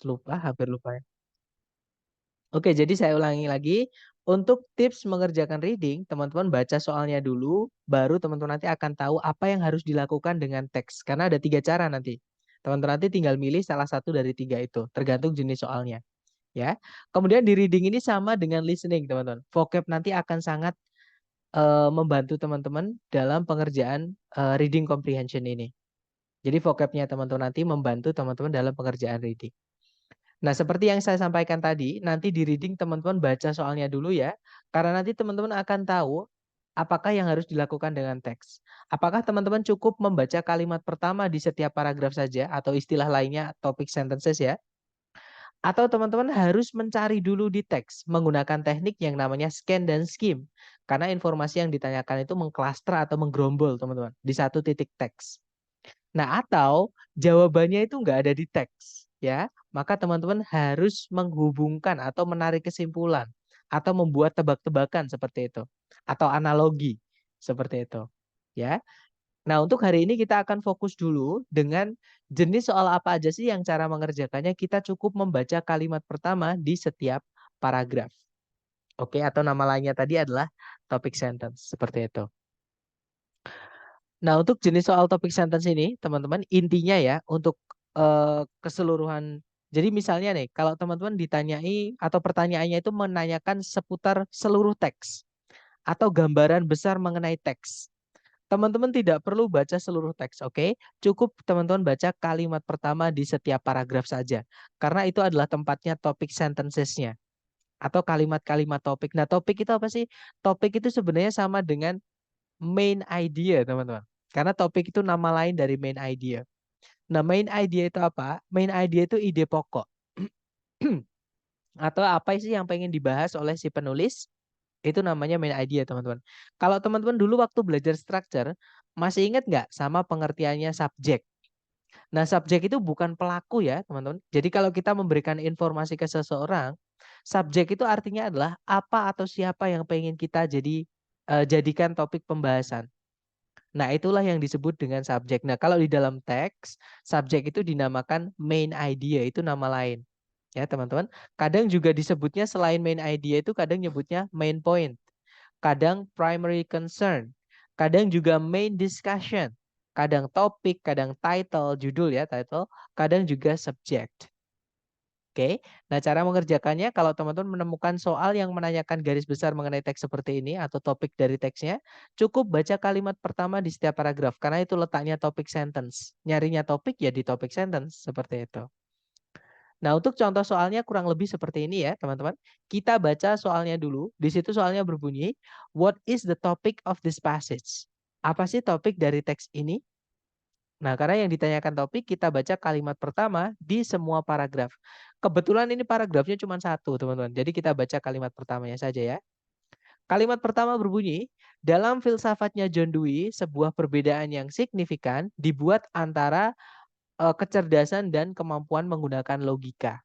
lupa, hampir lupa ya. Oke, jadi saya ulangi lagi. Untuk tips mengerjakan reading, teman-teman baca soalnya dulu, baru teman-teman nanti akan tahu apa yang harus dilakukan dengan teks. Karena ada 3 cara nanti. Teman-teman nanti tinggal milih salah satu dari 3 itu, tergantung jenis soalnya. Ya. Kemudian di reading ini sama dengan listening, teman-teman. Vocab nanti akan sangat membantu teman-teman dalam pengerjaan reading comprehension ini. Jadi vocabnya teman-teman nanti membantu teman-teman dalam pengerjaan reading. Nah, seperti yang saya sampaikan tadi, nanti di reading teman-teman baca soalnya dulu ya, karena nanti teman-teman akan tahu apakah yang harus dilakukan dengan teks. Apakah teman-teman cukup membaca kalimat pertama di setiap paragraf saja, atau istilah lainnya topic sentences ya, atau teman-teman harus mencari dulu di teks menggunakan teknik yang namanya scan dan skim. Karena informasi yang ditanyakan itu mengklaster atau menggerombol teman-teman di satu titik teks. Nah, atau jawabannya itu nggak ada di teks, ya, maka teman-teman harus menghubungkan atau menarik kesimpulan atau membuat tebak-tebakan seperti itu atau analogi seperti itu, ya. Nah, untuk hari ini kita akan fokus dulu dengan jenis soal apa aja sih yang cara mengerjakannya kita cukup membaca kalimat pertama di setiap paragraf. Oke, atau nama lainnya tadi adalah topic sentence seperti itu. Nah, untuk jenis soal topik sentence ini, teman-teman, intinya ya, untuk keseluruhan. Jadi misalnya nih, kalau teman-teman ditanyai atau pertanyaannya itu menanyakan seputar seluruh teks atau gambaran besar mengenai teks. Teman-teman tidak perlu baca seluruh teks, oke? Cukup teman-teman baca kalimat pertama di setiap paragraf saja. Karena itu adalah tempatnya topik sentences-nya atau kalimat-kalimat topik. Nah, topik itu apa sih? Topik itu sebenarnya sama dengan main idea, teman-teman. Karena topik itu nama lain dari main idea. Nah, main idea itu apa? Main idea itu ide pokok. Atau apa sih yang pengen dibahas oleh si penulis? Itu namanya main idea, teman-teman. Kalau teman-teman dulu waktu belajar structure, masih ingat nggak sama pengertiannya subjek? Nah, subjek itu bukan pelaku ya, teman-teman. Jadi kalau kita memberikan informasi ke seseorang, subjek itu artinya adalah apa atau siapa yang pengen kita jadikan topik pembahasan. Nah, itulah yang disebut dengan subjek. Nah, kalau di dalam teks, subjek itu dinamakan main idea, itu nama lain. Ya, teman-teman. Kadang juga disebutnya selain main idea itu kadang nyebutnya main point. Kadang primary concern. Kadang juga main discussion. Kadang topik, kadang title, judul ya, title. Kadang juga subject. Oke, nah cara mengerjakannya kalau teman-teman menemukan soal yang menanyakan garis besar mengenai teks seperti ini atau topik dari teksnya, cukup baca kalimat pertama di setiap paragraf karena itu letaknya topik sentence. Nyarinya topik ya di topik sentence seperti itu. Nah, untuk contoh soalnya kurang lebih seperti ini ya, teman-teman. Kita baca soalnya dulu. Di situ soalnya berbunyi, what is the topic of this passage? Apa sih topik dari teks ini? Nah, karena yang ditanyakan topik, kita baca kalimat pertama di semua paragraf. Kebetulan ini paragrafnya cuma satu, teman-teman. Jadi kita baca kalimat pertamanya saja ya. Kalimat pertama berbunyi, dalam filsafatnya John Dewey, sebuah perbedaan yang signifikan dibuat antara kecerdasan dan kemampuan menggunakan logika.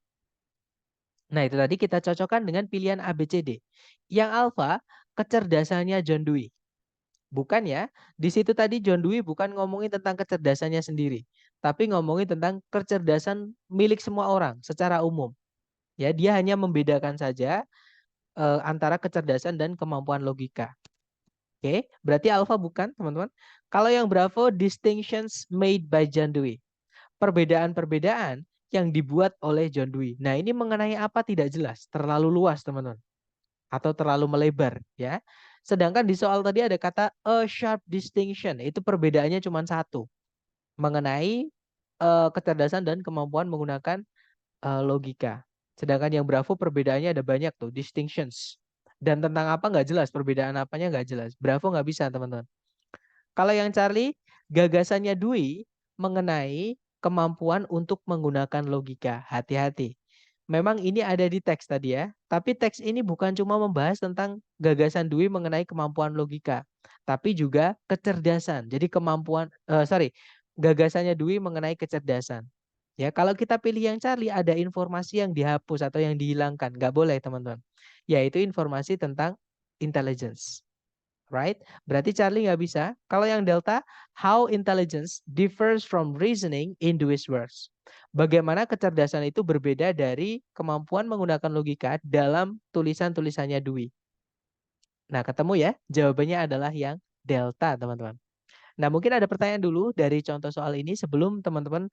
Nah, itu tadi kita cocokkan dengan pilihan A, B, C, D. Yang alfa, kecerdasannya John Dewey. Bukan ya, di situ tadi John Dewey bukan ngomongin tentang kecerdasannya sendiri, tapi ngomongin tentang kecerdasan milik semua orang secara umum. Ya, dia hanya membedakan saja antara kecerdasan dan kemampuan logika. Oke, berarti alpha bukan, teman-teman. Kalau yang bravo, distinctions made by John Dewey. Perbedaan-perbedaan yang dibuat oleh John Dewey. Nah, ini mengenai apa tidak jelas, terlalu luas, teman-teman. Atau terlalu melebar ya. Sedangkan di soal tadi ada kata a sharp distinction, itu perbedaannya cuma satu mengenai kecerdasan dan kemampuan menggunakan logika. Sedangkan yang Bravo perbedaannya ada banyak tuh, distinctions. Dan tentang apa nggak jelas, perbedaan apanya nggak jelas. Bravo nggak bisa teman-teman. Kalau yang Charlie, gagasannya Dewey mengenai kemampuan untuk menggunakan logika. Hati-hati. Memang ini ada di teks tadi ya, tapi teks ini bukan cuma membahas tentang gagasan Dewey mengenai kemampuan logika, tapi juga kecerdasan. Jadi gagasannya Dewey mengenai kecerdasan. Ya, kalau kita pilih yang Charlie ada informasi yang dihapus atau yang dihilangkan, nggak boleh teman-teman. Yaitu informasi tentang intelligence. right? Berarti Charlie nggak bisa. Kalau yang delta, how intelligence differs from reasoning in Dewey's words. Bagaimana kecerdasan itu berbeda dari kemampuan menggunakan logika dalam tulisan-tulisannya Dewey. Nah, ketemu ya? Jawabannya adalah yang delta, teman-teman. Nah, mungkin ada pertanyaan dulu dari contoh soal ini sebelum teman-teman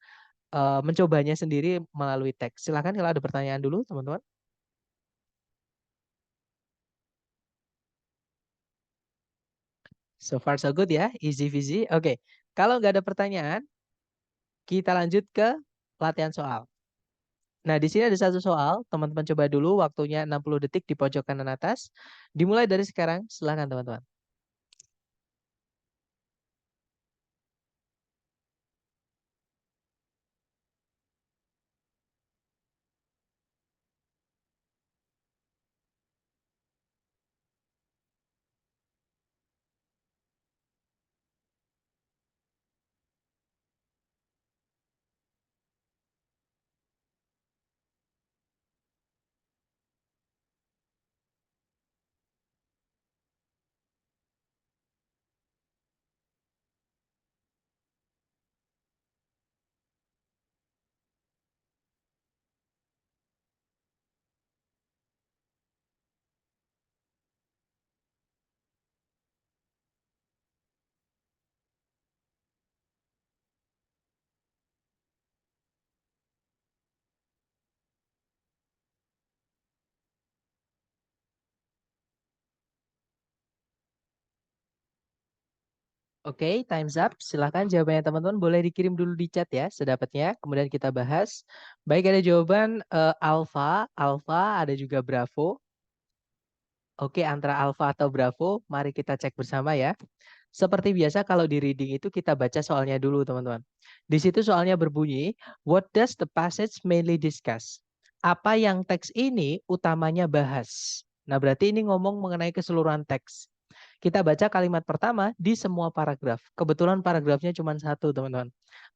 mencobanya sendiri melalui teks. Silakan kalau ada pertanyaan dulu, teman-teman. So far so good ya, easy peasy. Oke, kalau nggak ada pertanyaan, kita lanjut ke latihan soal. Nah, di sini ada satu soal, teman-teman coba dulu waktunya 60 detik di pojok kanan atas. Dimulai dari sekarang, silakan teman-teman. Oke, time's up. Silakan jawabannya teman-teman boleh dikirim dulu di chat ya, sedapatnya. Kemudian kita bahas. Baik, ada jawaban alpha, alpha, ada juga bravo. Oke, antara alpha atau bravo, mari kita cek bersama ya. Seperti biasa kalau di reading itu kita baca soalnya dulu teman-teman. Di situ soalnya berbunyi, what does the passage mainly discuss? Apa yang teks ini utamanya bahas? Nah, berarti ini ngomong mengenai keseluruhan teks. Kita baca kalimat pertama di semua paragraf. Kebetulan paragrafnya cuma satu, teman-teman.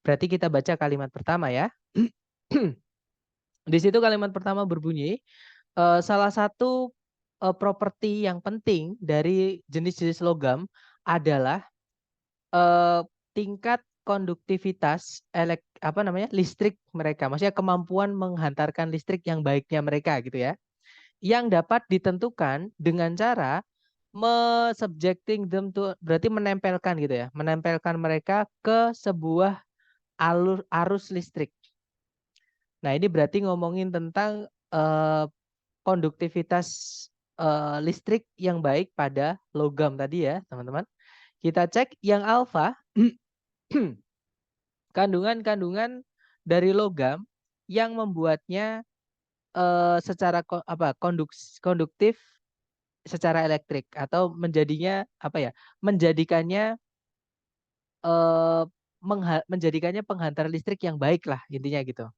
Berarti kita baca kalimat pertama ya. Di situ kalimat pertama berbunyi, salah satu properti yang penting dari jenis-jenis logam adalah tingkat konduktivitas apa namanya listrik mereka, maksudnya kemampuan menghantarkan listrik yang baiknya mereka gitu ya, yang dapat ditentukan dengan cara subjecting them to, berarti menempelkan gitu ya, menempelkan mereka ke sebuah arus listrik. Nah, ini berarti ngomongin tentang konduktivitas listrik yang baik pada logam tadi ya, teman-teman. Kita cek yang alfa, kandungan-kandungan dari logam yang membuatnya secara konduktif secara elektrik atau menjadinya apa ya? Menjadikannya eh, menjadikannya penghantar listrik yang baik lah intinya gitu.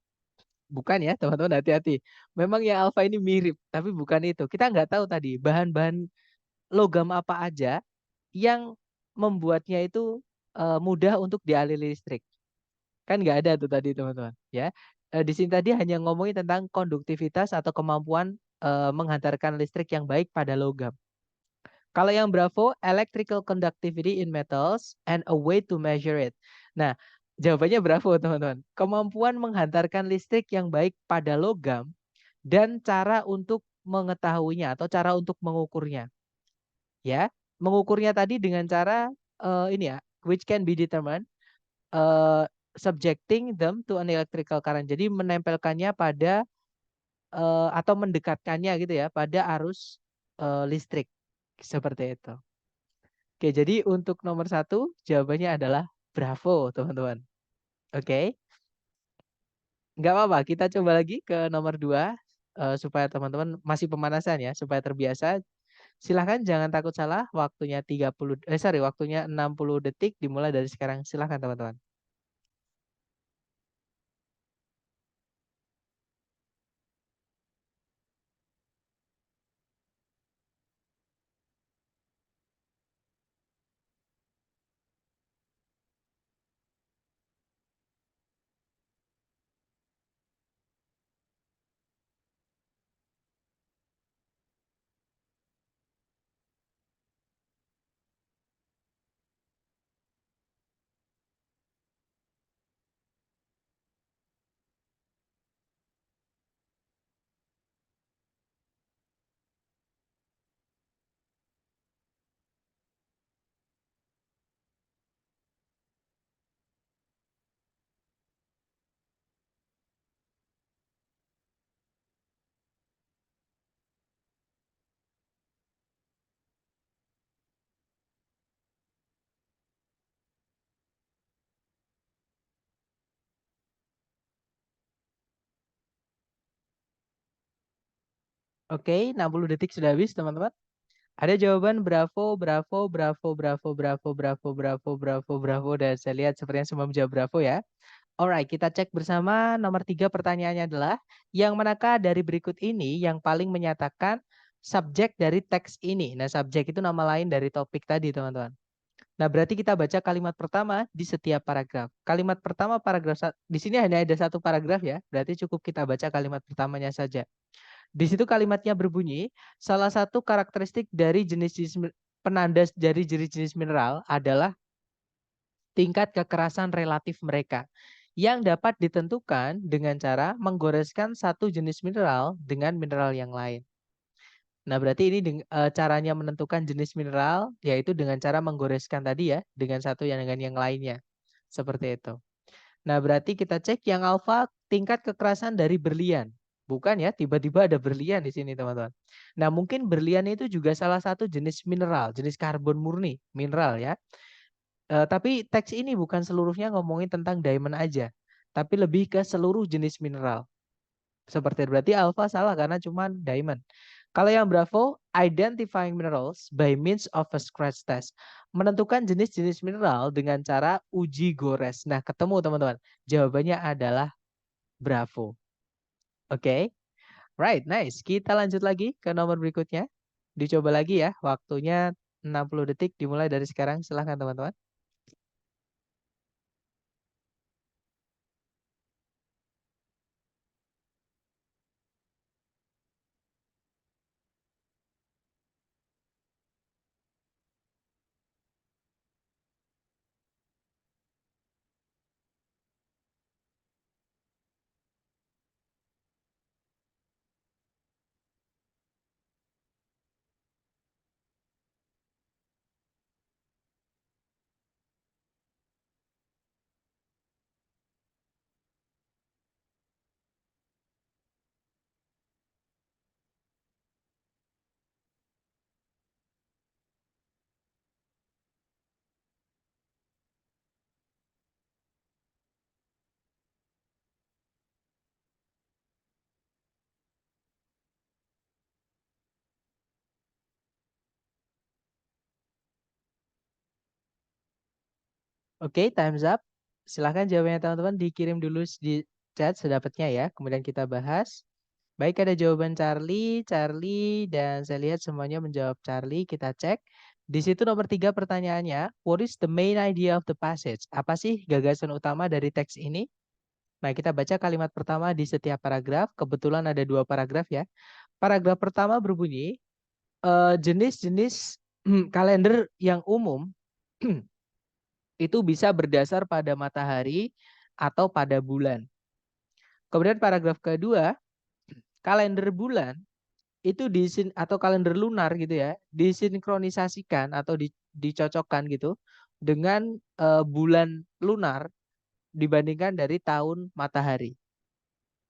Bukan ya teman-teman, hati-hati. Memang yang alfa ini mirip, tapi bukan itu. Kita nggak tahu tadi bahan-bahan logam apa aja yang membuatnya itu mudah untuk dialiri listrik. Kan nggak ada tuh tadi teman-teman. Ya, di sini tadi hanya ngomongin tentang konduktivitas atau kemampuan menghantarkan listrik yang baik pada logam. Kalau yang Bravo, electrical conductivity in metals and a way to measure it. Nah, jawabannya Bravo teman-teman. Kemampuan menghantarkan listrik yang baik pada logam dan cara untuk mengetahuinya atau cara untuk mengukurnya. Ya, mengukurnya tadi dengan cara ini ya, which can be determined uh, subjecting them to an electrical current. Jadi menempelkannya pada atau mendekatkannya gitu ya pada arus listrik seperti itu. Oke, jadi untuk nomor satu jawabannya adalah bravo, teman-teman. Oke, nggak apa-apa. Kita coba lagi ke nomor dua supaya teman-teman masih pemanasan ya, supaya terbiasa. Silahkan jangan takut salah. Waktunya 30, sorry, waktunya 60 detik dimulai dari sekarang. Silahkan teman-teman. Oke, 60 detik sudah habis, teman-teman. Ada jawaban bravo, bravo, bravo, bravo, bravo, bravo, bravo, bravo, bravo, dan saya lihat sepertinya semua menjawab bravo ya. Alright, kita cek bersama. Nomor 3 pertanyaannya adalah, yang manakah dari berikut ini yang paling menyatakan subjek dari teks ini? Nah, subjek itu nama lain dari topik tadi, teman-teman. Nah, berarti kita baca kalimat pertama di setiap paragraf. Kalimat pertama di sini hanya ada satu paragraf ya, berarti cukup kita baca kalimat pertamanya saja. Di situ kalimatnya berbunyi, salah satu karakteristik dari penanda dari jenis-jenis mineral adalah tingkat kekerasan relatif mereka yang dapat ditentukan dengan cara menggoreskan satu jenis mineral dengan mineral yang lain. Nah, berarti ini caranya menentukan jenis mineral yaitu dengan cara menggoreskan tadi ya dengan satu yang dengan yang lainnya. Seperti itu. Nah, berarti kita cek yang alfa tingkat kekerasan dari berlian. Bukan ya, tiba-tiba ada berlian di sini, teman-teman. Nah, mungkin berlian itu juga salah satu jenis mineral, jenis karbon murni, mineral ya. Tapi teks ini bukan seluruhnya ngomongin tentang diamond aja, tapi lebih ke seluruh jenis mineral. Seperti itu. Berarti alpha salah karena cuma diamond. Kalau yang bravo, identifying minerals by means of a scratch test. Menentukan jenis-jenis mineral dengan cara uji gores. Nah, ketemu teman-teman. Jawabannya adalah bravo. Oke. Right, nice. Kita lanjut lagi ke nomor berikutnya. Dicoba lagi ya. Waktunya 60 detik dimulai dari sekarang. Silahkan teman-teman. Oke, time's up. Silahkan jawabannya teman-teman dikirim dulu di chat sedapatnya ya. Kemudian kita bahas. Baik, ada jawaban Charlie, Charlie, dan saya lihat semuanya menjawab Charlie. Kita cek. Di situ nomor 3 pertanyaannya, what is the main idea of the passage? Apa sih gagasan utama dari teks ini? Nah, kita baca kalimat pertama di setiap paragraf. Kebetulan ada 2 paragraf ya. Paragraf pertama berbunyi, jenis-jenis kalender yang umum itu bisa berdasar pada matahari atau pada bulan. Kemudian paragraf kedua, kalender bulan itu atau kalender lunar gitu ya, disinkronisasikan atau dicocokkan gitu dengan bulan lunar dibandingkan dari tahun matahari.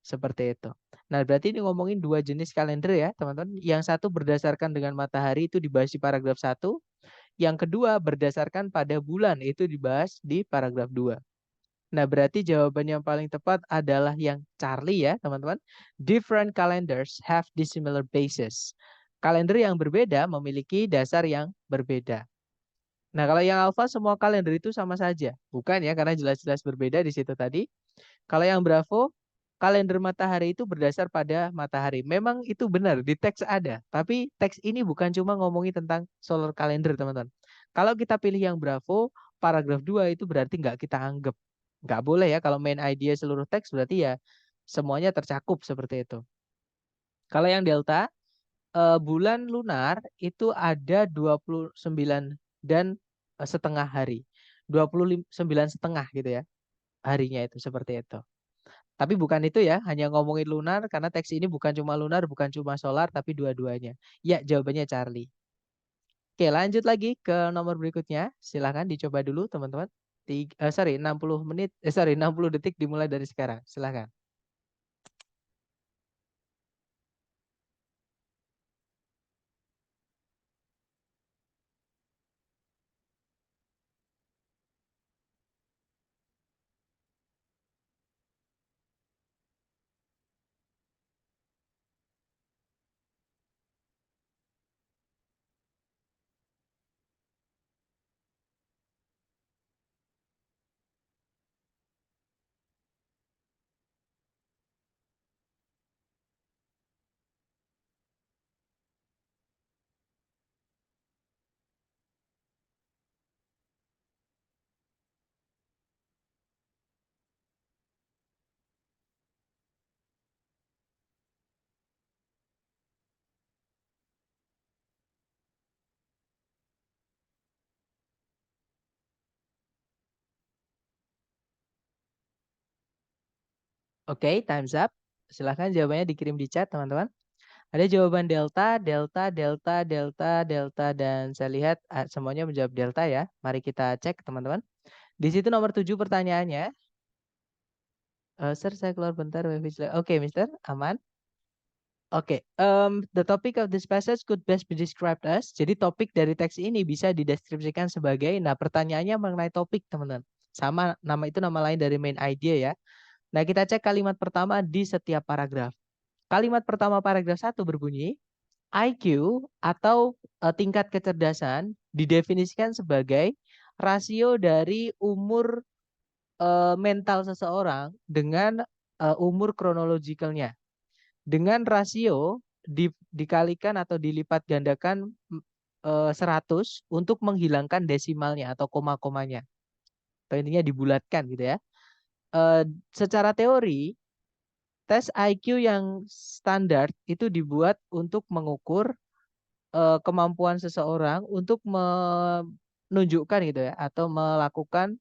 Seperti itu. Nah, berarti ini ngomongin 2 jenis kalender ya, teman-teman. Yang satu berdasarkan dengan matahari itu dibahas di paragraf 1, yang kedua berdasarkan pada bulan itu dibahas di paragraf 2. Nah, berarti jawaban yang paling tepat adalah yang Charlie ya, teman-teman. Different calendars have dissimilar basis. Kalender yang berbeda memiliki dasar yang berbeda. Nah, kalau yang alpha semua kalender itu sama saja. Bukan ya, karena jelas-jelas berbeda di situ tadi. Kalau yang bravo, kalender matahari itu berdasar pada matahari. Memang itu benar, di teks ada. Tapi teks ini bukan cuma ngomongin tentang solar calendar, teman-teman. Kalau kita pilih yang bravo, paragraf 2 itu berarti nggak kita anggap. Nggak boleh ya, kalau main idea seluruh teks berarti ya semuanya tercakup seperti itu. Kalau yang delta, bulan lunar itu ada 29 dan setengah hari. 29 setengah gitu ya, harinya itu seperti itu. Tapi bukan itu ya, hanya ngomongin lunar karena teks ini bukan cuma lunar, bukan cuma solar, tapi dua-duanya. Ya, jawabannya Charlie. Oke, lanjut lagi ke nomor berikutnya. Silahkan dicoba dulu teman-teman. 60 menit, 60 detik dimulai dari sekarang. Silahkan. Oke, time's up. Silahkan jawabannya dikirim di chat, teman-teman. Ada jawaban delta, delta, delta, delta, delta, dan saya lihat semuanya menjawab delta ya. Mari kita cek, teman-teman. Di situ nomor 7 pertanyaannya. Sir, saya keluar bentar. Oke, Mister, aman. Oke, the topic of this passage could best be described as. Jadi topik dari teks ini bisa dideskripsikan sebagai. Nah, pertanyaannya mengenai topik, teman-teman. Sama nama itu nama lain dari main idea ya. Nah, kita cek kalimat pertama di setiap paragraf. Kalimat pertama paragraf 1 berbunyi, IQ atau tingkat kecerdasan didefinisikan sebagai rasio dari umur mental seseorang dengan umur kronologikalnya. Dengan rasio dikalikan atau dilipat gandakan 100 untuk menghilangkan desimalnya atau koma-komanya. Atau intinya dibulatkan gitu ya. Secara teori, tes IQ yang standar itu dibuat untuk mengukur kemampuan seseorang untuk menunjukkan gitu ya atau melakukan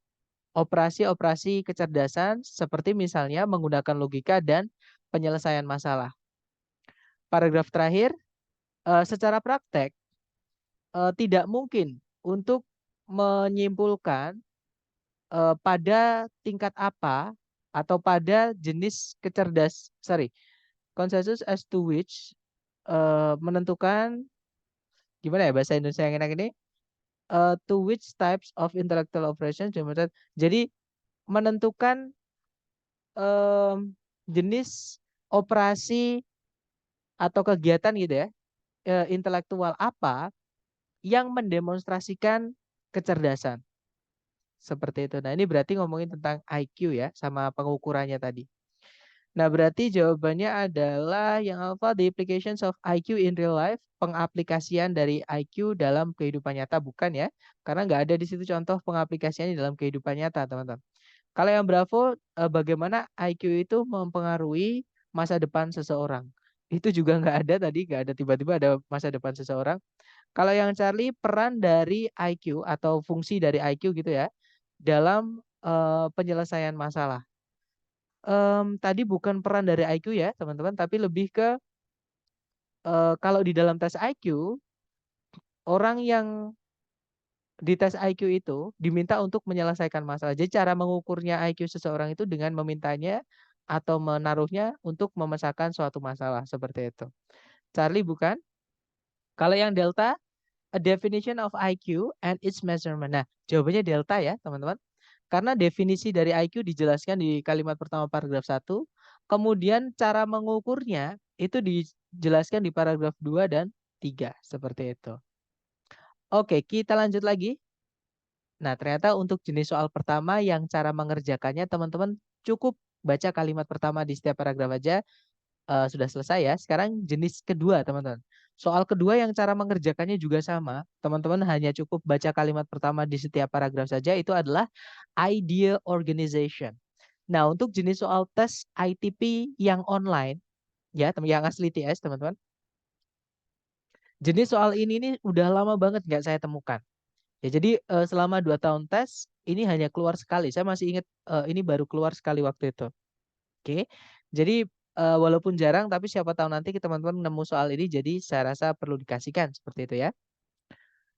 operasi-operasi kecerdasan seperti misalnya menggunakan logika dan penyelesaian masalah. Paragraf terakhir, secara praktek tidak mungkin untuk menyimpulkan pada tingkat apa atau pada jenis consensus as to which menentukan gimana ya bahasa Indonesia yang enak ini, to which types of intellectual operations. Jadi menentukan jenis operasi atau kegiatan gitu ya, intelektual apa yang mendemonstrasikan kecerdasan. Seperti itu. Nah, ini berarti ngomongin tentang IQ ya, sama pengukurannya tadi. Nah, berarti jawabannya adalah yang apa? The applications of IQ in real life, pengaplikasian dari IQ dalam kehidupan nyata, bukan ya? Karena nggak ada di situ contoh pengaplikasiannya dalam kehidupan nyata, teman-teman. Kalau yang Bravo, bagaimana IQ itu mempengaruhi masa depan seseorang? Itu juga nggak ada tadi, nggak ada tiba-tiba ada masa depan seseorang. Kalau yang Charlie, peran dari IQ atau fungsi dari IQ gitu ya, dalam penyelesaian masalah. Tadi bukan peran dari IQ ya, teman-teman, tapi lebih ke kalau di dalam tes IQ, orang yang di tes IQ itu diminta untuk menyelesaikan masalah. Jadi cara mengukurnya IQ seseorang itu dengan memintanya atau menaruhnya untuk memecahkan suatu masalah seperti itu. Charlie bukan? Kalau yang delta, a definition of IQ and its measurement. Nah, jawabannya delta ya, teman-teman. Karena definisi dari IQ dijelaskan di kalimat pertama paragraf 1, kemudian cara mengukurnya itu dijelaskan di paragraf 2 dan 3, seperti itu. Oke, kita lanjut lagi. Nah, ternyata untuk jenis soal pertama yang cara mengerjakannya teman-teman cukup baca kalimat pertama di setiap paragraf aja sudah selesai ya. Sekarang jenis kedua, teman-teman. Soal kedua yang cara mengerjakannya juga sama. Teman-teman hanya cukup baca kalimat pertama di setiap paragraf saja, itu adalah idea organization. Nah, untuk jenis soal tes ITP yang online, ya, yang asli TS, teman-teman. Jenis soal ini nih udah lama banget nggak saya temukan. Ya, jadi selama 2 tahun tes, ini hanya keluar sekali. Saya masih ingat ini baru keluar sekali waktu itu. Oke, jadi walaupun jarang, tapi siapa tahu nanti teman-teman nemu soal ini, jadi saya rasa perlu dikasihkan seperti itu ya.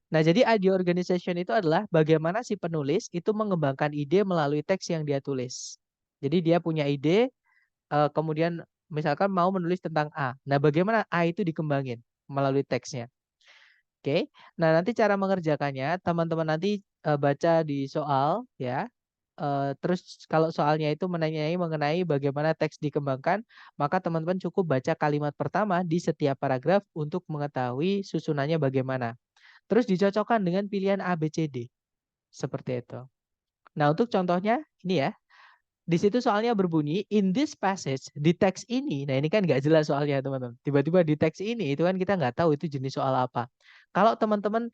Nah, jadi idea organization itu adalah bagaimana si penulis itu mengembangkan ide melalui teks yang dia tulis. Jadi dia punya ide, kemudian misalkan mau menulis tentang A. Nah, bagaimana A itu dikembangin melalui teksnya. Oke, nah nanti cara mengerjakannya teman-teman nanti baca di soal ya. Terus kalau soalnya itu menanyai mengenai bagaimana teks dikembangkan, maka teman-teman cukup baca kalimat pertama di setiap paragraf untuk mengetahui susunannya bagaimana. Terus dicocokkan dengan pilihan A, B, C, D. Seperti itu. Nah, untuk contohnya ini ya. Di situ soalnya berbunyi, in this passage, di teks ini, nah ini kan nggak jelas soalnya teman-teman. Tiba-tiba di teks ini, itu kan kita nggak tahu itu jenis soal apa. Kalau teman-teman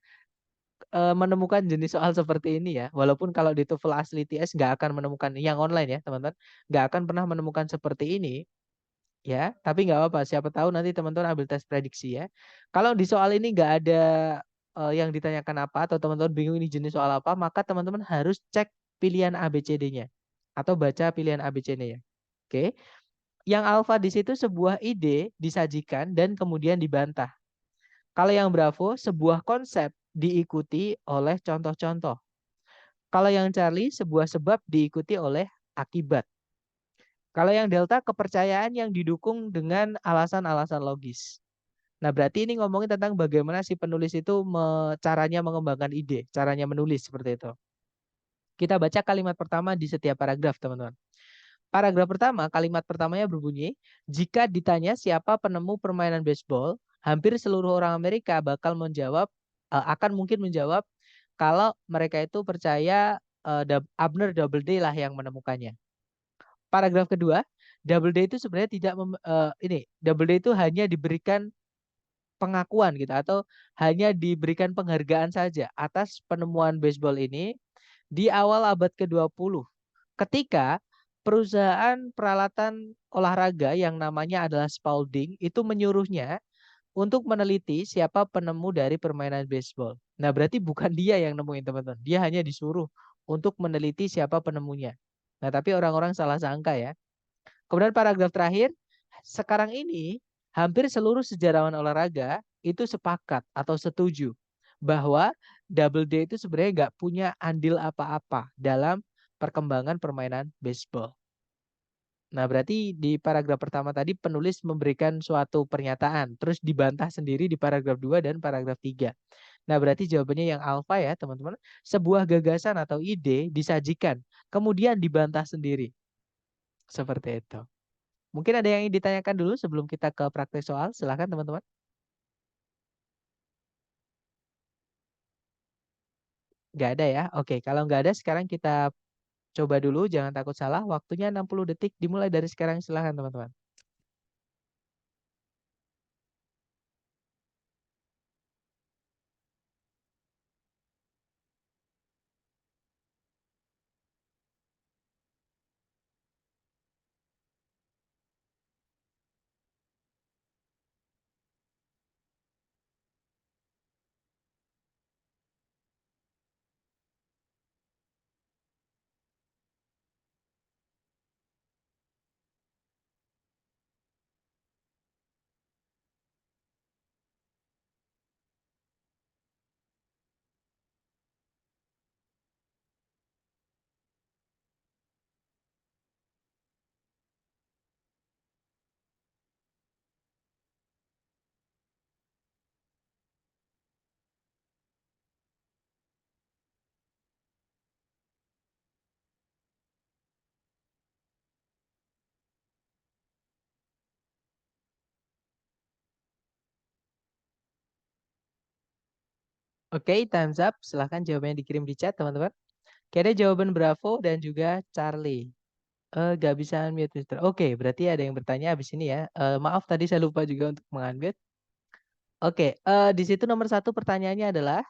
menemukan jenis soal seperti ini ya, walaupun kalau di TOEFL asli TS nggak akan menemukan yang online ya teman-teman, nggak akan pernah menemukan seperti ini ya, tapi nggak apa-apa, siapa tahu nanti teman-teman ambil tes prediksi ya. Kalau di soal ini nggak ada yang ditanyakan apa atau teman-teman bingung ini jenis soal apa, maka teman-teman harus cek pilihan ABCD-nya atau baca pilihan ABCD-nya. Oke. Yang alfa di situ sebuah ide disajikan dan kemudian dibantah. Kalau yang Bravo, sebuah konsep diikuti oleh contoh-contoh. Kalau yang Charlie, sebuah sebab diikuti oleh akibat. Kalau yang Delta, kepercayaan yang didukung dengan alasan-alasan logis. Nah, berarti ini ngomongin tentang bagaimana si penulis itu caranya mengembangkan ide, caranya menulis seperti itu. Kita baca kalimat pertama di setiap paragraf, teman-teman. Paragraf pertama, kalimat pertamanya berbunyi, jika ditanya siapa penemu permainan baseball, hampir seluruh orang Amerika bakal menjawab, akan mungkin menjawab kalau mereka itu percaya Abner Doubleday lah yang menemukannya. Paragraf kedua, Doubleday itu sebenarnya tidak Doubleday itu hanya diberikan pengakuan gitu atau hanya diberikan penghargaan saja atas penemuan baseball ini di awal abad ke-20 ketika perusahaan peralatan olahraga yang namanya adalah Spalding itu menyuruhnya untuk meneliti siapa penemu dari permainan baseball. Nah, berarti bukan dia yang nemuin, teman-teman. Dia hanya disuruh untuk meneliti siapa penemunya. Nah, tapi orang-orang salah sangka ya. Kemudian paragraf terakhir, sekarang ini hampir seluruh sejarawan olahraga itu sepakat atau setuju bahwa Doubleday itu sebenarnya nggak punya andil apa-apa dalam perkembangan permainan baseball. Nah, berarti di paragraf pertama tadi penulis memberikan suatu pernyataan, terus dibantah sendiri di paragraf 2 dan paragraf 3. Nah, berarti jawabannya yang alfa ya, teman-teman. Sebuah gagasan atau ide disajikan, kemudian dibantah sendiri. Seperti itu. Mungkin ada yang ingin ditanyakan dulu sebelum kita ke praktek soal. Silahkan teman-teman. Nggak ada ya? Oke, kalau nggak ada sekarang kita coba dulu. Jangan takut salah. Waktunya 60 detik dimulai dari sekarang. Silahkan teman-teman. Oke, time's up. Silahkan jawabannya dikirim di chat teman-teman. Kayaknya jawaban Bravo dan juga Charlie. Gak bisa unmute, Mister. Oke, berarti ada yang bertanya habis ini ya. Maaf tadi saya lupa juga untuk mengunmute. Oke, di situ nomor 1 pertanyaannya adalah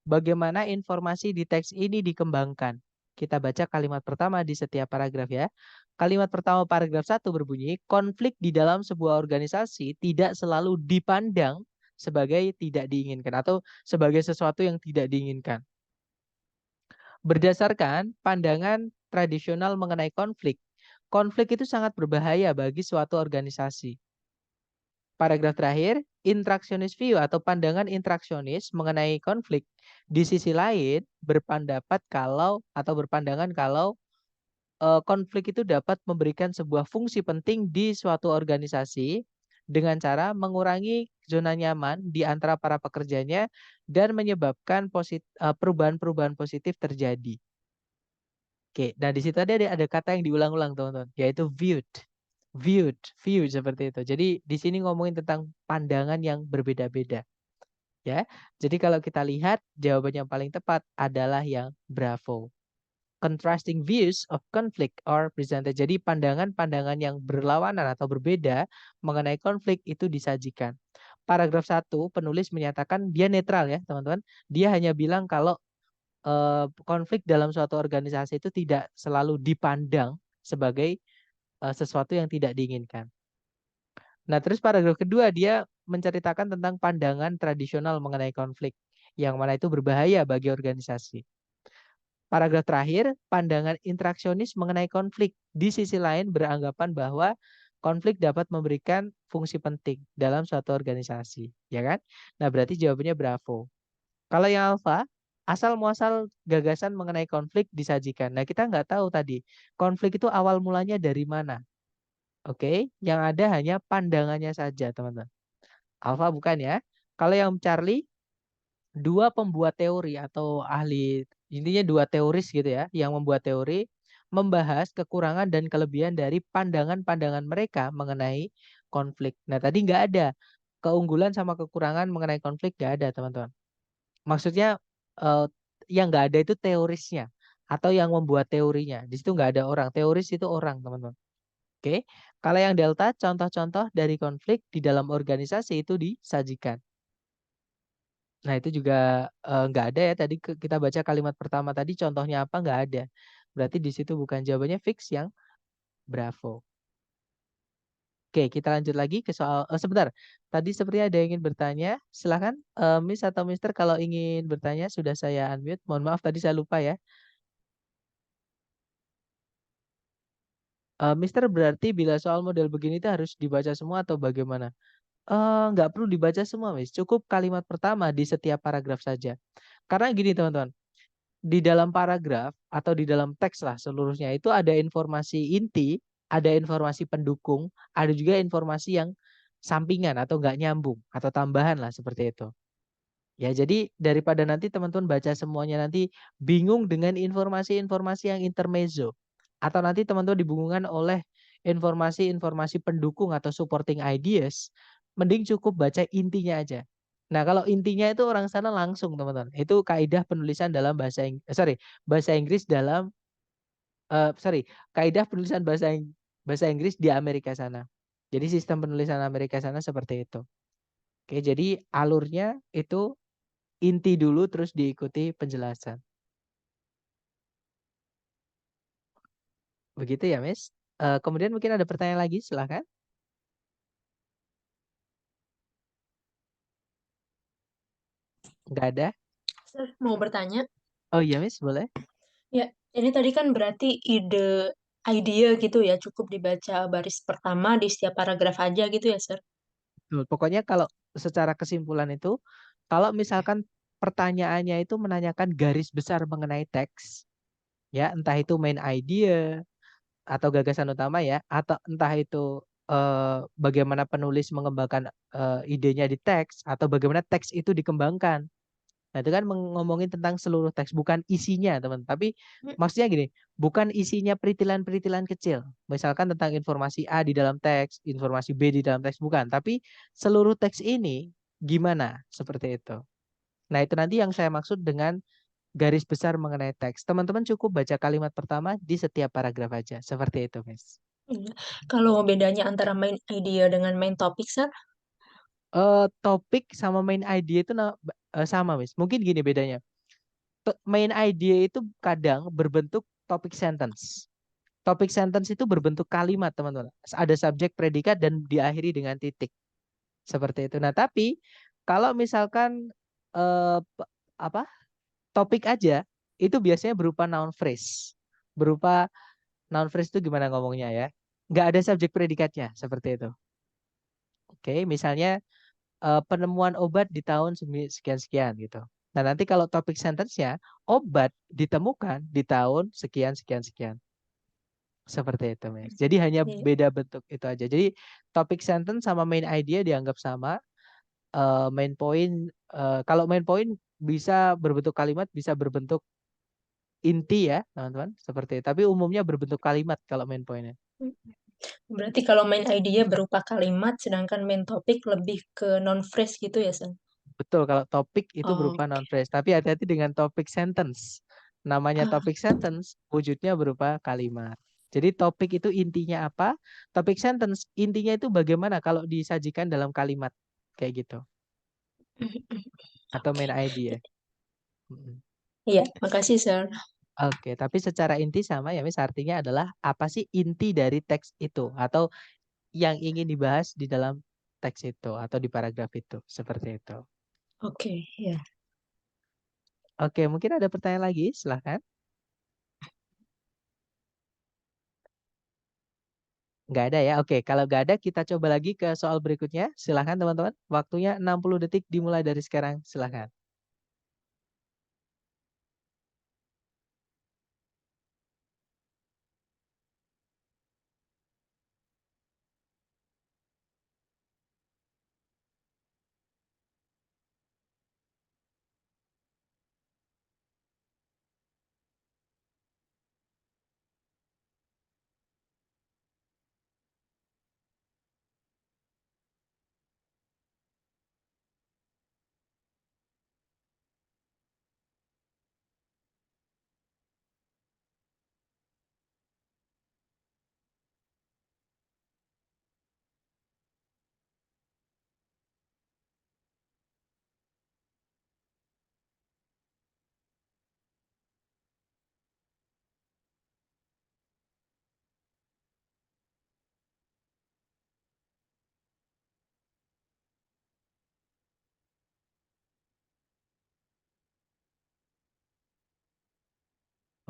bagaimana informasi di teks ini dikembangkan. Kita baca kalimat pertama di setiap paragraf ya. Kalimat pertama paragraf 1 berbunyi, konflik di dalam sebuah organisasi tidak selalu dipandang sebagai tidak diinginkan atau sebagai sesuatu yang tidak diinginkan. Berdasarkan pandangan tradisional mengenai konflik, konflik itu sangat berbahaya bagi suatu organisasi. Paragraf terakhir, intraksionis view atau pandangan intraksionis mengenai konflik di sisi lain berpendapat kalau atau berpandangan kalau konflik itu dapat memberikan sebuah fungsi penting di suatu organisasi dengan cara mengurangi zona nyaman di antara para pekerjanya dan menyebabkan perubahan-perubahan positif terjadi. Oke, nah di situ ada kata yang diulang-ulang teman-teman, yaitu viewed. View seperti itu. Jadi di sini ngomongin tentang pandangan yang berbeda-beda. Ya. Jadi kalau kita lihat jawaban yang paling tepat adalah yang Bravo. Contrasting views of conflict are presented. Jadi pandangan-pandangan yang berlawanan atau berbeda mengenai konflik itu disajikan. Paragraf 1 penulis menyatakan dia netral ya, teman-teman. Dia hanya bilang kalau konflik dalam suatu organisasi itu tidak selalu dipandang sebagai sesuatu yang tidak diinginkan. Nah, terus paragraf kedua dia menceritakan tentang pandangan tradisional mengenai konflik yang mana itu berbahaya bagi organisasi. Paragraf terakhir, pandangan interaksionis mengenai konflik di sisi lain beranggapan bahwa konflik dapat memberikan fungsi penting dalam suatu organisasi, ya kan? Nah, berarti jawabannya bravo. Kalau yang alfa, asal muasal gagasan mengenai konflik disajikan. Nah, kita nggak tahu tadi konflik itu awal mulanya dari mana. Oke, yang ada hanya pandangannya saja, teman-teman. Alfa bukan ya. Kalau yang Charlie, dua pembuat teori atau ahli, intinya dua teoris gitu ya, yang membuat teori membahas kekurangan dan kelebihan dari pandangan-pandangan mereka mengenai konflik. Nah, tadi nggak ada keunggulan sama kekurangan mengenai konflik, nggak ada, teman-teman. Maksudnya eh, yang nggak ada itu teorisnya atau yang membuat teorinya. Di situ nggak ada orang. Teoris itu orang, teman-teman. Oke. Kalau yang delta, contoh-contoh dari konflik di dalam organisasi itu disajikan. Nah, itu juga nggak ada ya. Tadi kita baca kalimat pertama tadi contohnya apa nggak ada. Berarti di situ bukan jawabannya fix yang bravo. Oke, kita lanjut lagi ke soal. Sebentar, tadi sepertinya ada yang ingin bertanya. Silahkan, Miss atau Mister, kalau ingin bertanya sudah saya unmute. Mohon maaf tadi saya lupa ya. Mister, berarti bila soal model begini itu harus dibaca semua atau bagaimana? Nggak perlu dibaca semua, Miss. Cukup kalimat pertama di setiap paragraf saja. Karena gini, teman-teman. Di dalam paragraf atau di dalam teks lah seluruhnya itu ada informasi inti, ada informasi pendukung, ada juga informasi yang sampingan atau nggak nyambung atau tambahan lah seperti itu. Ya, jadi daripada nanti teman-teman baca semuanya nanti bingung dengan informasi-informasi yang intermezzo atau nanti teman-teman dibingungkan oleh informasi-informasi pendukung atau supporting ideas, mending cukup baca intinya aja. Nah, kalau intinya itu orang sana langsung, teman-teman. Itu kaidah penulisan dalam bahasa Inggris dalam kaidah penulisan bahasa Inggris di Amerika sana. Jadi sistem penulisan Amerika sana seperti itu. Oke, jadi alurnya itu inti dulu terus diikuti penjelasan. Begitu ya, Miss. Kemudian mungkin ada pertanyaan lagi, silahkan. Nggak ada? Sir, mau bertanya? Oh iya, Miss, boleh. Ya, ini tadi kan berarti idea gitu ya, cukup dibaca baris pertama di setiap paragraf aja gitu ya, Sir? Betul. Pokoknya kalau secara kesimpulan itu, kalau misalkan pertanyaannya itu menanyakan garis besar mengenai teks, ya entah itu main idea atau gagasan utama ya, atau entah itu bagaimana penulis mengembangkan idenya di teks, atau bagaimana teks itu dikembangkan. Nah, itu kan ngomongin tentang seluruh teks, bukan isinya, teman. Tapi maksudnya gini, bukan isinya peritilan-peritilan kecil. Misalkan tentang informasi A di dalam teks, informasi B di dalam teks, bukan. Tapi seluruh teks ini gimana? Seperti itu. Nah, itu nanti yang saya maksud dengan garis besar mengenai teks. Teman-teman cukup baca kalimat pertama di setiap paragraf aja. Seperti itu, Miss. Iya. Kalau bedanya antara main idea dengan main topik, Sir? Topik sama main idea itu sama, Miss. Mungkin gini bedanya. Main idea itu kadang berbentuk topik sentence. Topik sentence itu berbentuk kalimat, teman-teman. Ada subjek, predikat, dan diakhiri dengan titik. Seperti itu. Nah, tapi kalau misalkan p- apa topik aja, itu biasanya berupa noun phrase. Berupa noun phrase itu gimana ngomongnya ya? Nggak ada subjek predikatnya, seperti itu. Oke, misalnya penemuan obat di tahun sekian-sekian gitu. Nah, nanti kalau topik sentence-nya, obat ditemukan di tahun sekian-sekian-sekian. Seperti itu, Mas. Jadi hanya Iya. beda bentuk itu aja. Jadi topik sentence sama main idea dianggap sama. Main point, kalau main point bisa berbentuk kalimat, bisa berbentuk inti ya, teman-teman. Seperti itu. Tapi umumnya berbentuk kalimat kalau main pointnya. Berarti kalau main idea berupa kalimat, sedangkan main topik lebih ke non-phrase gitu ya, Sir? Betul, kalau topik itu berupa Oke. noun phrase. Tapi hati-hati dengan topik sentence. Namanya Ah, topik sentence, wujudnya berupa kalimat. Jadi topik itu intinya apa? Topik sentence intinya itu bagaimana kalau disajikan dalam kalimat. Kayak gitu. Atau oke. main idea. Mm-mm. Iya, makasih, Sir. Oke, tapi secara inti sama ya, Miss. Artinya adalah apa sih inti dari teks itu atau yang ingin dibahas di dalam teks itu atau di paragraf itu, seperti itu. Oke, ya. Oke, mungkin ada pertanyaan lagi, silahkan. Nggak ada ya? Oke, kalau nggak ada kita coba lagi ke soal berikutnya. Silahkan teman-teman. Waktunya 60 detik dimulai dari sekarang. Silahkan.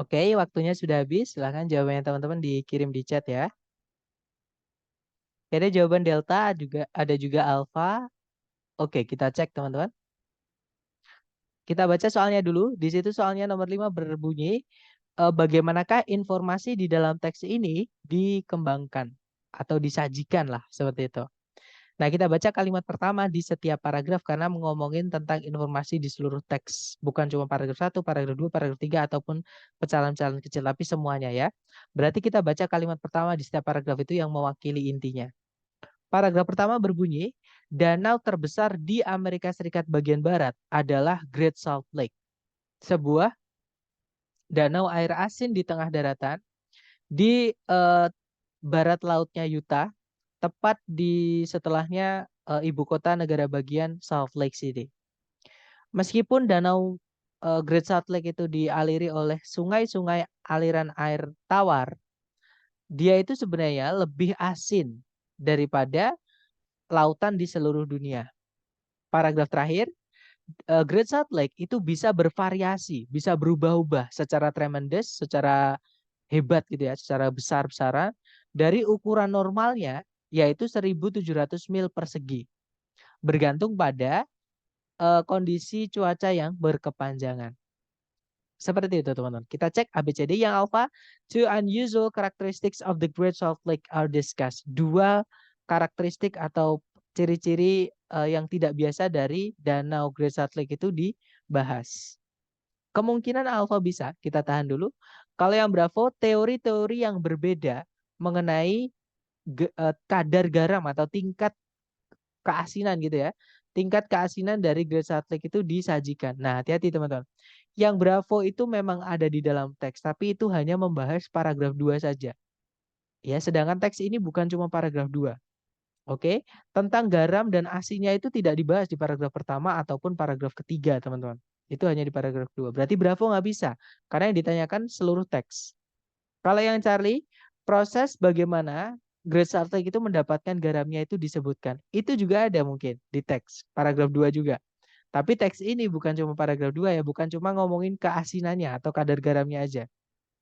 Oke, waktunya sudah habis. Silahkan jawabannya teman-teman dikirim di chat ya. Oke, ada jawaban delta, ada juga alfa. Oke, kita cek teman-teman. Kita baca soalnya dulu. Di situ soalnya nomor 5 berbunyi, bagaimanakah informasi di dalam teks ini dikembangkan atau disajikan lah seperti itu. Nah, kita baca kalimat pertama di setiap paragraf karena ngomongin tentang informasi di seluruh teks. Bukan cuma paragraf 1, paragraf 2, paragraf 3, ataupun pecahan-pecahan kecil, tapi semuanya ya. Berarti kita baca kalimat pertama di setiap paragraf itu yang mewakili intinya. Paragraf pertama berbunyi, danau terbesar di Amerika Serikat bagian barat adalah Great Salt Lake. Sebuah danau air asin di tengah daratan di barat lautnya Utah, tepat di setelahnya ibu kota negara bagian Salt Lake City. Meskipun danau Great Salt Lake itu dialiri oleh sungai-sungai aliran air tawar, dia itu sebenarnya lebih asin daripada lautan di seluruh dunia. Paragraf terakhir, Great Salt Lake itu bisa bervariasi, bisa berubah-ubah secara tremendous, secara hebat gitu ya, secara besar-besaran dari ukuran normalnya yaitu 1.700 mil persegi. Bergantung pada kondisi cuaca yang berkepanjangan. Seperti itu teman-teman. Kita cek ABCD yang alpha. Two unusual characteristics of the Great Salt Lake are discussed. Dua karakteristik atau ciri-ciri yang tidak biasa dari danau Great Salt Lake itu dibahas. Kemungkinan alpha bisa, kita tahan dulu. Kalau yang Bravo, teori-teori yang berbeda mengenai kadar garam atau tingkat keasinan gitu ya. Tingkat keasinan dari Great Salt Lake itu disajikan. Nah, hati-hati teman-teman. Yang Bravo itu memang ada di dalam teks, tapi itu hanya membahas paragraf 2 saja. Ya, sedangkan teks ini bukan cuma paragraf 2. Oke, tentang garam dan asinnya itu tidak dibahas di paragraf pertama ataupun paragraf ketiga, teman-teman. Itu hanya di paragraf 2. Berarti Bravo nggak bisa, karena yang ditanyakan seluruh teks. Kalau yang Charlie, proses bagaimana Great Salt Lake itu mendapatkan garamnya itu disebutkan. Itu juga ada mungkin di teks, paragraf 2 juga. Tapi teks ini bukan cuma paragraf 2 ya, bukan cuma ngomongin keasinannya atau kadar garamnya aja.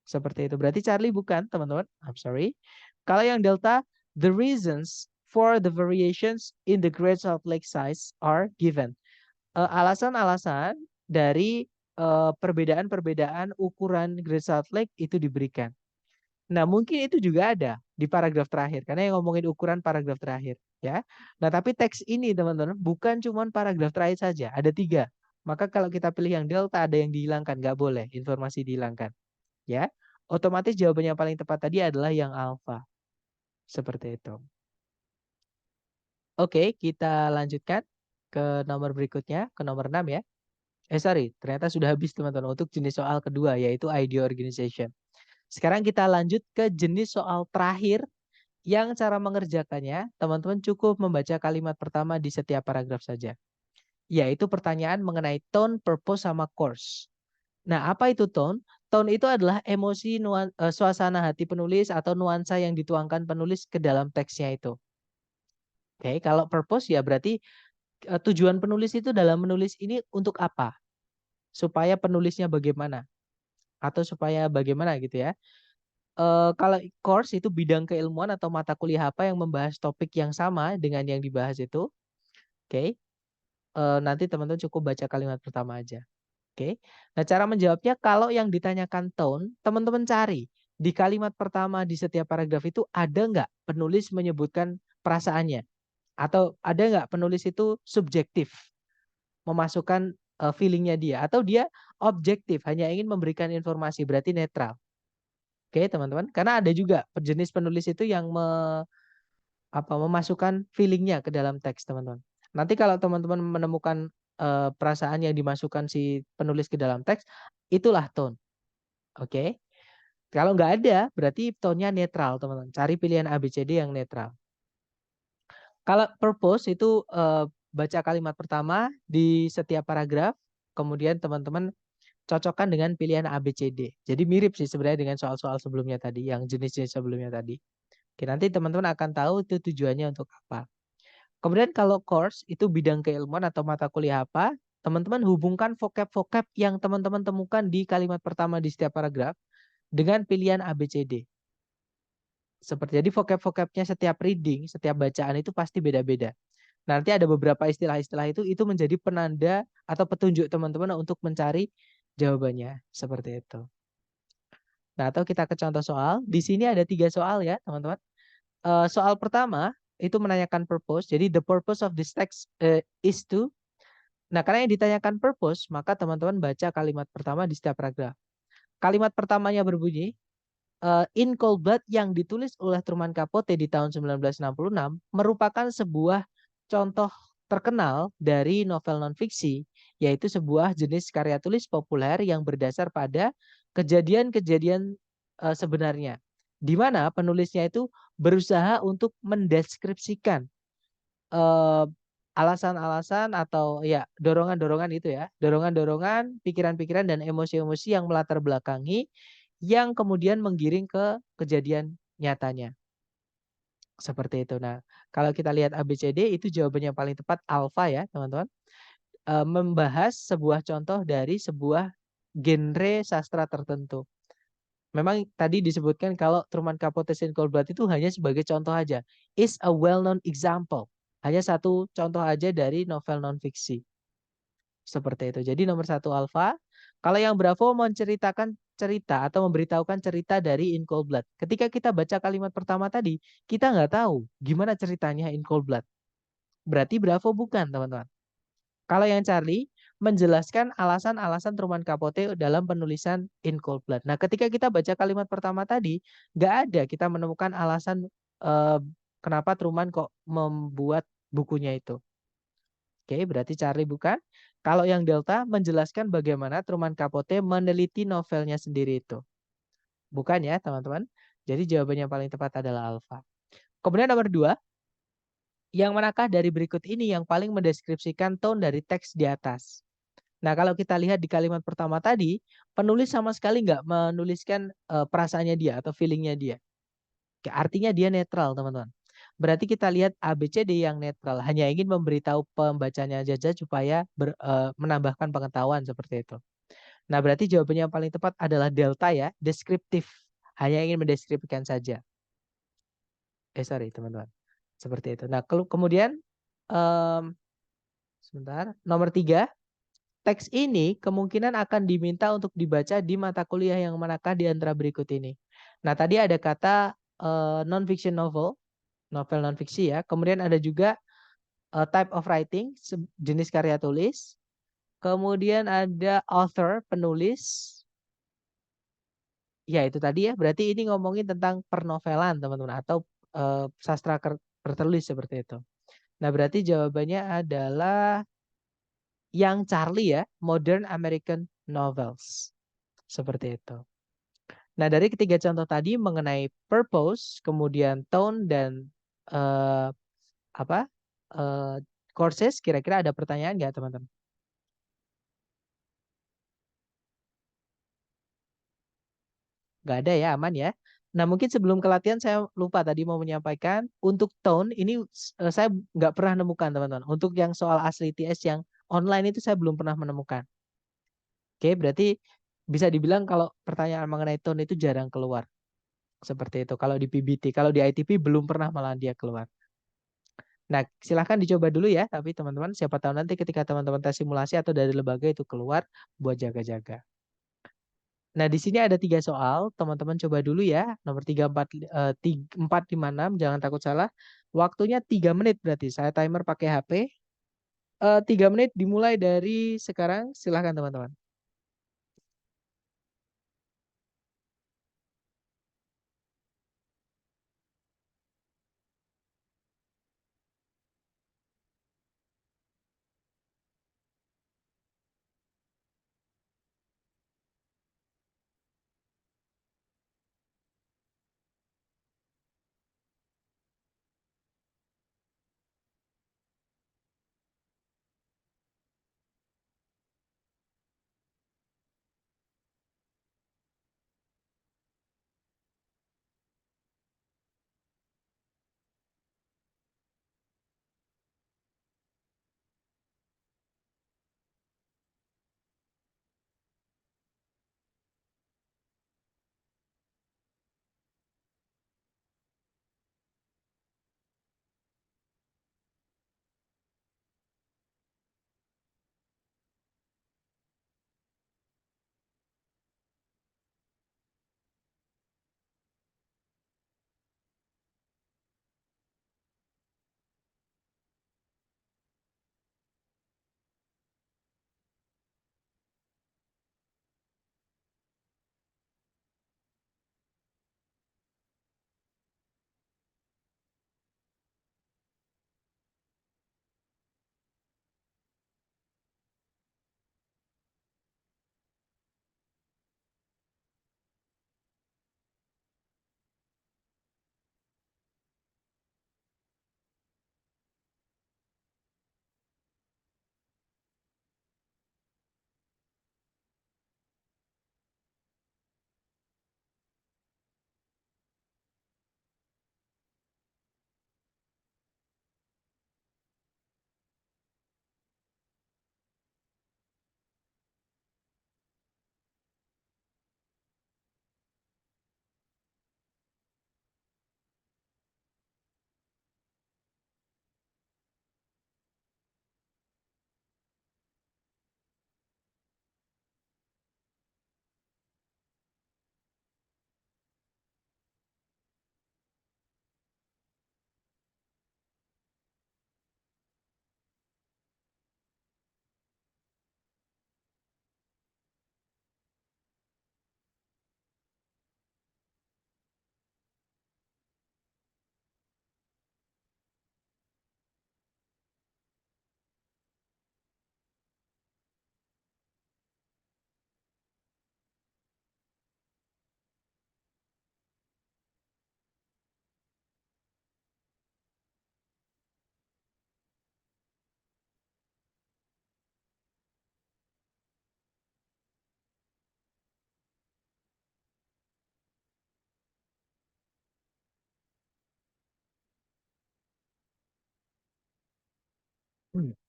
Seperti itu. Berarti Charlie bukan, teman-teman. I'm sorry. Kalau yang Delta, the reasons for the variations in the Great Salt Lake size are given. Alasan-alasan dari perbedaan-perbedaan ukuran Great Salt Lake itu diberikan. Nah, mungkin itu juga ada di paragraf terakhir karena yang ngomongin ukuran paragraf terakhir, ya. Nah, tapi teks ini teman-teman bukan cuma paragraf terakhir saja, ada 3. Maka kalau kita pilih yang delta ada yang dihilangkan, nggak boleh informasi dihilangkan, ya. Otomatis jawabannya yang paling tepat tadi adalah yang alfa. Seperti itu. Oke, kita lanjutkan ke nomor berikutnya, ke nomor 6 ya. Sorry, ternyata sudah habis teman-teman untuk jenis soal kedua yaitu idea organization. Sekarang kita lanjut ke jenis soal terakhir yang cara mengerjakannya, teman-teman cukup membaca kalimat pertama di setiap paragraf saja. Yaitu pertanyaan mengenai tone, purpose, sama course. Nah, apa itu tone? Tone itu adalah emosi, suasana hati penulis atau nuansa yang dituangkan penulis ke dalam teksnya itu. Oke, kalau purpose ya berarti tujuan penulis itu dalam menulis ini untuk apa? Supaya penulisnya bagaimana? Atau supaya bagaimana gitu ya. Kalau course itu bidang keilmuan atau mata kuliah apa yang membahas topik yang sama dengan yang dibahas itu. Oke. Nanti teman-teman cukup baca kalimat pertama aja. Oke. Nah, cara menjawabnya kalau yang ditanyakan tone, teman-teman cari di kalimat pertama di setiap paragraf itu ada nggak penulis menyebutkan perasaannya, atau ada nggak penulis itu subjektif memasukkan feelingnya dia, atau dia objektif hanya ingin memberikan informasi, berarti netral. Oke, teman-teman. Karena ada juga jenis penulis itu yang memasukkan feelingnya ke dalam teks, teman-teman. Nanti kalau teman-teman menemukan perasaan yang dimasukkan si penulis ke dalam teks, itulah tone. Oke. Kalau nggak ada, berarti tone-nya netral, teman-teman. Cari pilihan A, B, C, D yang netral. Kalau purpose itu baca kalimat pertama di setiap paragraf, kemudian teman-teman cocokkan dengan pilihan A, B, C, D. Jadi mirip sih sebenarnya dengan soal-soal sebelumnya tadi, yang jenis-jenis sebelumnya tadi. Oke, nanti teman-teman akan tahu itu tujuannya untuk apa. Kemudian kalau course itu bidang keilmuan atau mata kuliah apa, teman-teman hubungkan vocab-vocab yang teman-teman temukan di kalimat pertama di setiap paragraf dengan pilihan A, B, C, D. Seperti jadi vocab-vocabnya setiap reading, setiap bacaan itu pasti beda-beda. Nanti ada beberapa istilah-istilah itu menjadi penanda atau petunjuk teman-teman untuk mencari jawabannya. Seperti itu. Nah, atau kita ke contoh soal. Di sini ada 3 soal ya, teman-teman. Soal pertama itu menanyakan purpose. Jadi the purpose of this text is to. Nah, karena yang ditanyakan purpose, maka teman-teman baca kalimat pertama di setiap paragraf. Kalimat pertamanya berbunyi, In Cold Blood yang ditulis oleh Truman Capote di tahun 1966 merupakan sebuah contoh terkenal dari novel non-fiksi, yaitu sebuah jenis karya tulis populer yang berdasar pada kejadian-kejadian sebenarnya, di mana penulisnya itu berusaha untuk mendeskripsikan eh, alasan-alasan atau ya dorongan-dorongan itu ya, dorongan-dorongan, pikiran-pikiran dan emosi-emosi yang melatar belakangi yang kemudian menggiring ke kejadian nyatanya. Seperti itu. Nah, kalau kita lihat ABCD itu jawabannya yang paling tepat alfa ya, teman-teman. Membahas sebuah contoh dari sebuah genre sastra tertentu. Memang tadi disebutkan kalau Truman Capote's In Cold Blood itu hanya sebagai contoh aja. Is a well-known example. Hanya satu contoh aja dari novel non-fiksi. Seperti itu. Jadi nomor 1 alfa. Kalau yang Bravo menceritakan cerita atau memberitahukan cerita dari In Cold Blood. Ketika kita baca kalimat pertama tadi, kita nggak tahu gimana ceritanya In Cold Blood. Berarti Bravo bukan, teman-teman. Kalau yang Charlie menjelaskan alasan-alasan Truman Capote dalam penulisan In Cold Blood. Nah, ketika kita baca kalimat pertama tadi, nggak ada kita menemukan alasan eh, kenapa Truman kok membuat bukunya itu. Oke, berarti Charlie bukan. Kalau yang Delta menjelaskan bagaimana Truman Capote meneliti novelnya sendiri itu. Bukan ya, teman-teman. Jadi jawabannya yang paling tepat adalah Alpha. Kemudian nomor 2, yang manakah dari berikut ini yang paling mendeskripsikan tone dari teks di atas? Nah, kalau kita lihat di kalimat pertama tadi, penulis sama sekali nggak menuliskan perasaannya dia atau feelingnya dia. Artinya dia netral, teman-teman. Berarti kita lihat ABCD yang netral, hanya ingin memberitahu pembacanya saja supaya menambahkan pengetahuan seperti itu. Nah, berarti jawabannya yang paling tepat adalah delta ya, deskriptif. Hanya ingin mendeskripsikan saja. Sorry, teman-teman. Seperti itu. Nah, kemudian sebentar, nomor 3, teks ini kemungkinan akan diminta untuk dibaca di mata kuliah yang manakah di antara berikut ini. Nah, tadi ada kata non-fiction novel, novel non-fiksi ya. Kemudian ada juga type of writing, jenis karya tulis. Kemudian ada author, penulis. Ya, itu tadi ya. Berarti ini ngomongin tentang pernovelan, teman-teman. Atau sastra tertulis seperti itu. Nah, berarti jawabannya adalah yang Charlie ya, Modern American Novels. Seperti itu. Nah, dari ketiga contoh tadi mengenai purpose, kemudian tone dan eh, apa courses, kira-kira ada pertanyaan nggak, teman-teman? Nggak ada ya, aman ya. Nah, mungkin sebelum ke latihan saya lupa tadi mau menyampaikan untuk tone ini saya nggak pernah nemukan, teman-teman. Untuk yang soal asli TS yang online itu saya belum pernah menemukan. Oke, berarti bisa dibilang kalau pertanyaan mengenai tone itu jarang keluar. Seperti itu. Kalau di PBT, kalau di ITP belum pernah malah dia keluar. Nah, silahkan dicoba dulu ya. Tapi teman-teman, siapa tahu nanti ketika teman-teman tes simulasi atau dari lembaga itu keluar buat jaga-jaga. Nah, di sini ada 3 soal. Teman-teman coba dulu ya. Nomor 3, 4, 4, 5, 6. Jangan takut salah. Waktunya 3 menit berarti. Saya timer pakai HP. 3 menit dimulai dari sekarang. Silahkan teman-teman.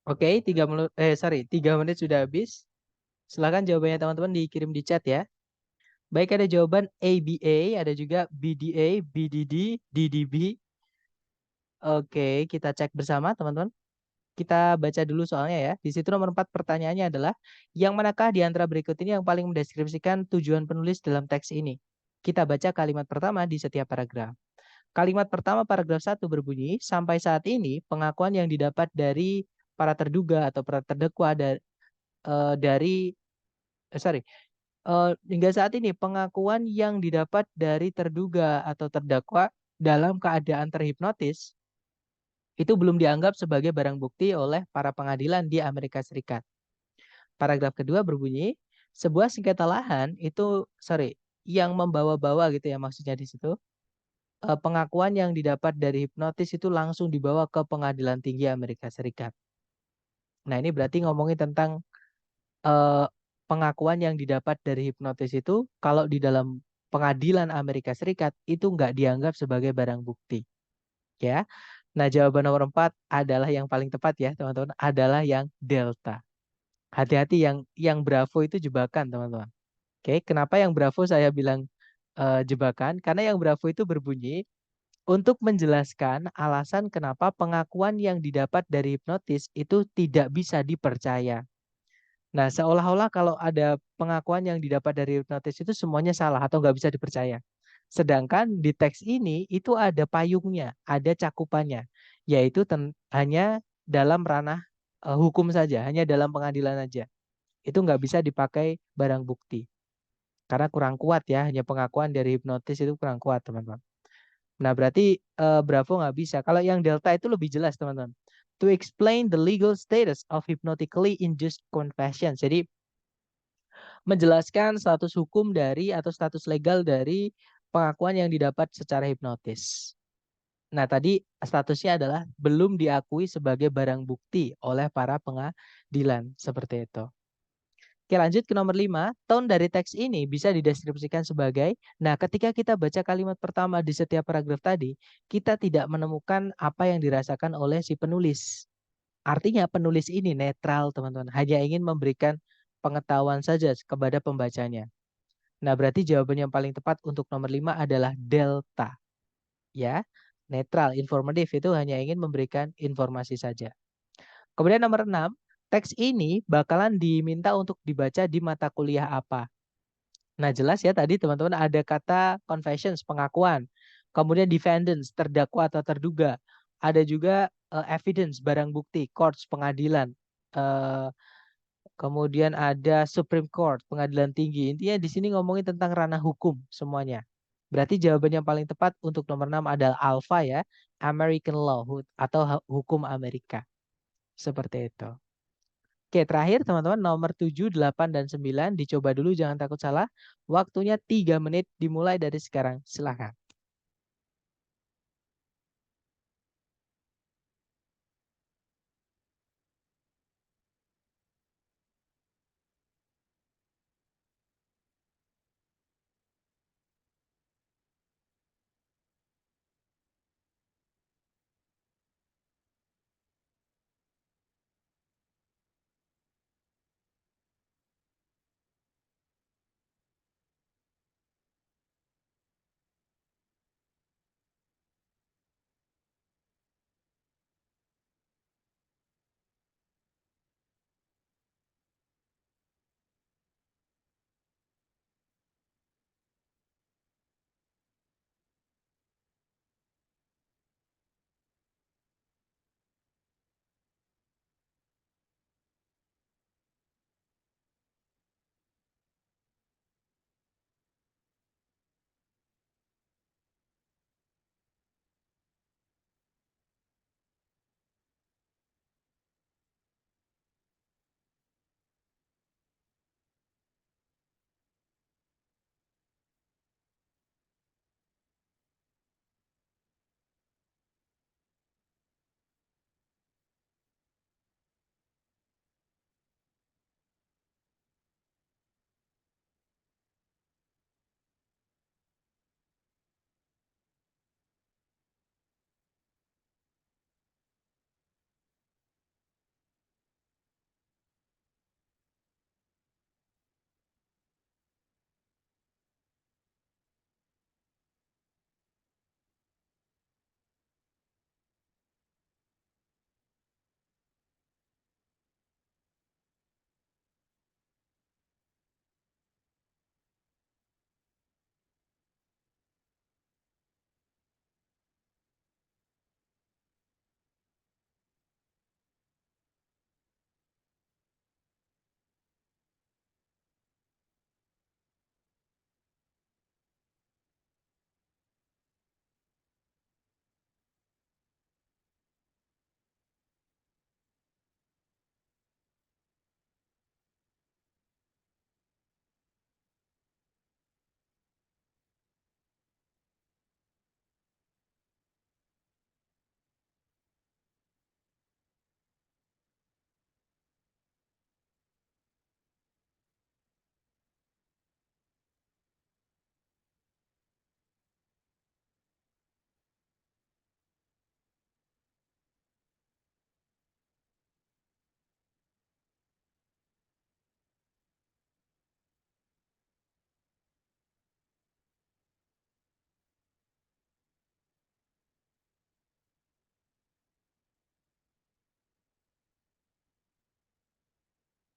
Oke, 3 menit, 3 menit sudah habis. Silahkan jawabannya teman-teman dikirim di chat ya. Baik, ada jawaban ABA, ada juga BDA, BDD, DDB. Oke, kita cek bersama teman-teman. Kita baca dulu soalnya ya. Di situ nomor 4 pertanyaannya adalah, yang manakah di antara berikut ini yang paling mendeskripsikan tujuan penulis dalam teks ini? Kita baca kalimat pertama di setiap paragraf. Kalimat pertama paragraf 1 berbunyi, sampai saat ini pengakuan yang didapat dari para terduga atau para terdakwa dari sorry hingga saat ini pengakuan yang didapat dari terduga atau terdakwa dalam keadaan terhipnotis itu belum dianggap sebagai barang bukti oleh para pengadilan di Amerika Serikat. Paragraf kedua berbunyi, sebuah sengketa lahan itu yang membawa-bawa gitu ya maksudnya di situ. Pengakuan yang didapat dari hipnotis itu langsung dibawa ke Pengadilan Tinggi Amerika Serikat. Nah, ini berarti ngomongin tentang eh, pengakuan yang didapat dari hipnotis itu kalau di dalam pengadilan Amerika Serikat itu nggak dianggap sebagai barang bukti, ya. Nah, jawaban nomor 4 adalah yang paling tepat ya, teman-teman, adalah yang delta. Hati-hati yang Bravo itu jebakan, teman-teman. Oke, kenapa yang Bravo saya bilang jebakan karena yang Bravo itu berbunyi untuk menjelaskan alasan kenapa pengakuan yang didapat dari hipnotis itu tidak bisa dipercaya. Nah, seolah-olah kalau ada pengakuan yang didapat dari hipnotis itu semuanya salah atau nggak bisa dipercaya. Sedangkan di teks ini itu ada payungnya, ada cakupannya, yaitu hanya dalam ranah hukum saja, hanya dalam pengadilan saja. Itu nggak bisa dipakai barang bukti. Karena kurang kuat ya, hanya pengakuan dari hipnotis itu kurang kuat, teman-teman. Nah, berarti Bravo nggak bisa. Kalau yang Delta itu lebih jelas, teman-teman. To explain the legal status of hypnotically induced confession. Jadi, menjelaskan status hukum dari atau status legal dari pengakuan yang didapat secara hipnotis. Nah, tadi statusnya adalah belum diakui sebagai barang bukti oleh para pengadilan. Seperti itu. Oke, lanjut ke nomor 5. Tone dari teks ini bisa dideskripsikan sebagai, nah ketika kita baca kalimat pertama di setiap paragraf tadi, kita tidak menemukan apa yang dirasakan oleh si penulis. Artinya penulis ini netral, teman-teman. Hanya ingin memberikan pengetahuan saja kepada pembacanya. Nah, berarti jawaban yang paling tepat untuk nomor 5 adalah delta. Ya, netral, informatif itu hanya ingin memberikan informasi saja. Kemudian nomor 6, teks ini bakalan diminta untuk dibaca di mata kuliah apa. Nah, jelas ya tadi teman-teman ada kata confessions, pengakuan. Kemudian defendants, terdakwa atau terduga. Ada juga evidence, barang bukti, courts, pengadilan. Eh, Kemudian ada Supreme Court, pengadilan tinggi. Intinya di sini ngomongin tentang ranah hukum semuanya. Berarti jawaban yang paling tepat untuk nomor 6 adalah alpha ya, American law atau hukum Amerika. Seperti itu. Oke, terakhir teman-teman nomor 7, 8, dan 9 dicoba dulu jangan takut salah. Waktunya 3 menit dimulai dari sekarang. Silakan.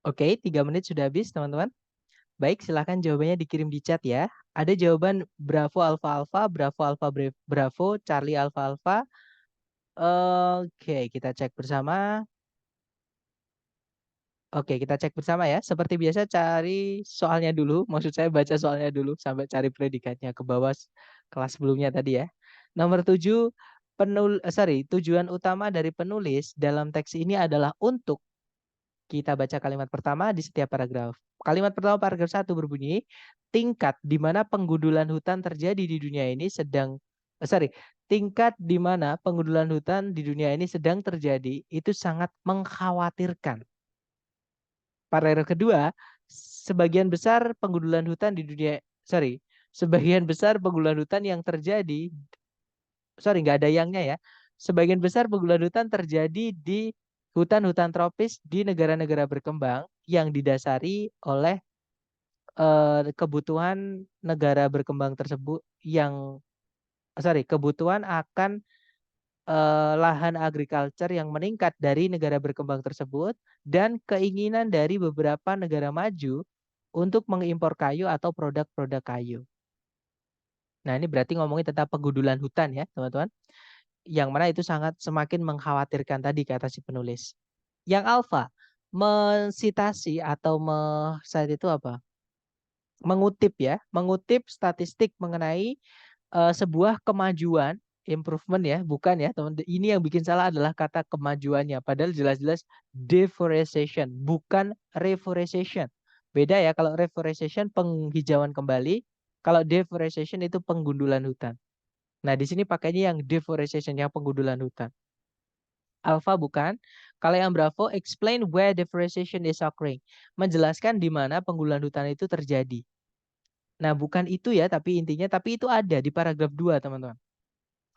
Oke, 3 menit sudah habis, teman-teman. Baik, silahkan jawabannya dikirim di chat ya. Ada jawaban Bravo Alpha Alpha, Bravo Alpha Bravo, Charlie Alpha Alpha. Oke, kita cek bersama. Oke, kita cek bersama ya. Seperti biasa cari soalnya dulu. Maksud saya baca soalnya dulu sampai cari predikatnya ke bawah kelas sebelumnya tadi ya. Nomor 7, tujuan utama dari penulis dalam teks ini adalah untuk kita baca kalimat pertama di setiap paragraf. Kalimat pertama paragraf 1 berbunyi, tingkat di mana penggundulan hutan terjadi di dunia ini tingkat di mana penggundulan hutan di dunia ini sedang terjadi itu sangat mengkhawatirkan. Paragraf kedua, sebagian besar penggundulan hutan di dunia, sebagian besar penggundulan hutan yang terjadi, nggak ada yangnya ya. Sebagian besar penggundulan hutan terjadi di hutan-hutan tropis di negara-negara berkembang yang didasari oleh kebutuhan negara berkembang tersebut kebutuhan akan lahan agriculture yang meningkat dari negara berkembang tersebut dan keinginan dari beberapa negara maju untuk mengimpor kayu atau produk-produk kayu. Nah, ini berarti ngomongin tentang penggundulan hutan ya, teman-teman. Yang mana itu sangat semakin mengkhawatirkan tadi kata si penulis. Yang alfa, mensitasi atau saat itu apa? Mengutip statistik mengenai sebuah kemajuan, improvement ya, bukan ya teman. Ini yang bikin salah adalah kata kemajuannya. Padahal jelas-jelas deforestation, bukan reforestation. Beda ya, kalau reforestation penghijauan kembali, kalau deforestation itu penggundulan hutan. Nah, di sini pakainya yang deforestation, yang penggundulan hutan. Alpha bukan. Kalau yang Bravo, explain where deforestation is occurring. Menjelaskan di mana penggundulan hutan itu terjadi. Nah, bukan itu ya, tapi intinya, tapi itu ada di paragraf 2, teman-teman.